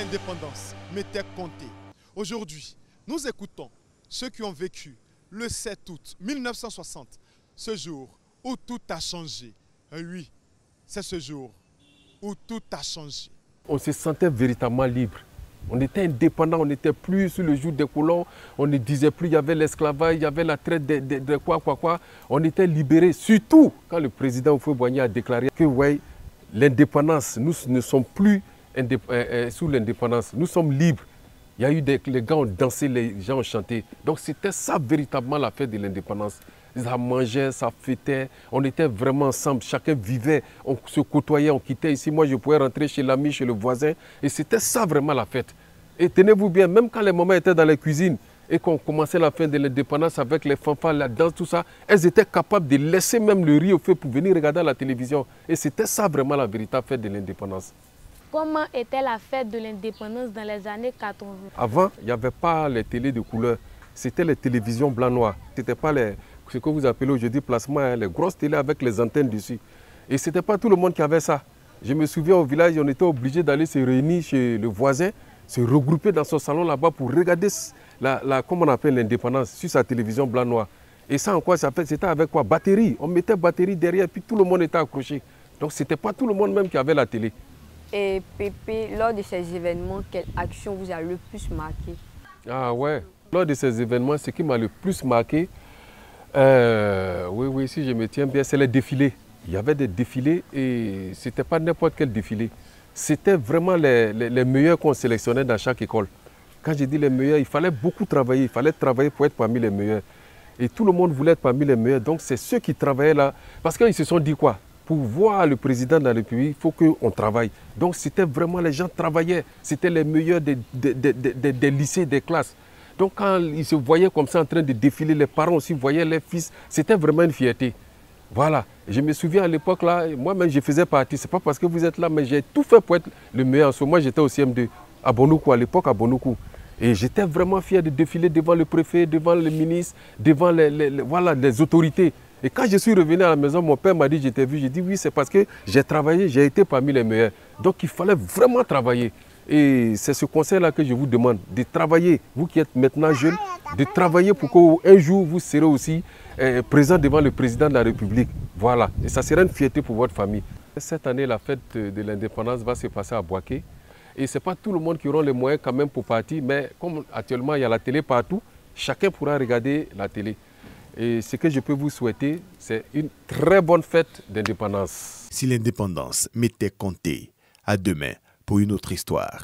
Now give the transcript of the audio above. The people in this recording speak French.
l'indépendance m'était comptée. Aujourd'hui, nous écoutons ceux qui ont vécu le 7 août 1960, ce jour où tout a changé. Oui, c'est ce jour où tout a changé. On se sentait véritablement libre. On était indépendant, on n'était plus sous le joug des colons, on ne disait plus, il y avait l'esclavage, il y avait la traite de quoi. On était libérés, surtout quand le président Houphouët-Boigny a déclaré que ouais, l'indépendance, nous ne sommes plus sous l'indépendance, nous sommes libres. Il y a eu les gars ont dansé, les gens ont chanté. Donc c'était ça véritablement la fête de l'indépendance. Ça mangeait, ça fêtait, on était vraiment ensemble, chacun vivait, on se côtoyait, on quittait ici. Moi, je pouvais rentrer chez l'ami, chez le voisin, et c'était ça vraiment la fête. Et tenez-vous bien, même quand les mamans étaient dans la cuisine et qu'on commençait la fête de l'indépendance avec les fanfares, la danse, tout ça, elles étaient capables de laisser même le riz au feu pour venir regarder à la télévision. Et c'était ça vraiment la véritable fête de l'indépendance. Comment était la fête de l'indépendance dans les années 80? Avant, il n'y avait pas les télés de couleur, c'était les télévisions blanc-noir. C'était pas ce que vous appelez aujourd'hui placement, les grosses télés avec les antennes dessus. Et ce n'était pas tout le monde qui avait ça. Je me souviens au village, on était obligé d'aller se réunir chez le voisin, se regrouper dans son salon là-bas pour regarder comment on appelle l'indépendance sur sa télévision blanc-noir. Et ça, en quoi ça fait? C'était avec quoi? Batterie. On mettait batterie derrière, puis tout le monde était accroché. Donc ce n'était pas tout le monde même qui avait la télé. Et Pépé, lors de ces événements, quelle action vous a le plus marqué? Ah ouais, lors de ces événements, ce qui m'a le plus marqué, oui, si je me tiens bien, c'est les défilés. Il y avait des défilés et ce n'était pas n'importe quel défilé. C'était vraiment les meilleurs qu'on sélectionnait dans chaque école. Quand je dis les meilleurs, il fallait beaucoup travailler. Il fallait travailler pour être parmi les meilleurs. Et tout le monde voulait être parmi les meilleurs. Donc c'est ceux qui travaillaient là. Parce qu'ils se sont dit quoi? Pour voir le président de la République, il faut qu'on travaille. Donc c'était vraiment, les gens travaillaient. C'était les meilleurs des lycées, des classes. Donc quand ils se voyaient comme ça en train de défiler, les parents aussi voyaient leurs fils, c'était vraiment une fierté. Voilà. Je me souviens à l'époque là, moi-même je faisais partie, c'est pas parce que vous êtes là, mais j'ai tout fait pour être le meilleur. En ce moment, j'étais au CM2, à Bonoukou, à l'époque à Bonoukou. Et j'étais vraiment fier de défiler devant le préfet, devant le ministre, devant les autorités. Et quand je suis revenu à la maison, mon père m'a dit, j'étais vu, j'ai dit oui, c'est parce que j'ai travaillé, j'ai été parmi les meilleurs. Donc il fallait vraiment travailler. Et c'est ce conseil-là que je vous demande, de travailler, vous qui êtes maintenant jeunes, de travailler pour qu'un jour vous serez aussi présent devant le président de la République. Voilà, et ça sera une fierté pour votre famille. Cette année, la fête de l'indépendance va se passer à Boaké. Et ce n'est pas tout le monde qui aura les moyens quand même pour partir, mais comme actuellement il y a la télé partout, chacun pourra regarder la télé. Et ce que je peux vous souhaiter, c'est une très bonne fête d'indépendance. Si l'indépendance m'était comptée, à demain pour une autre histoire.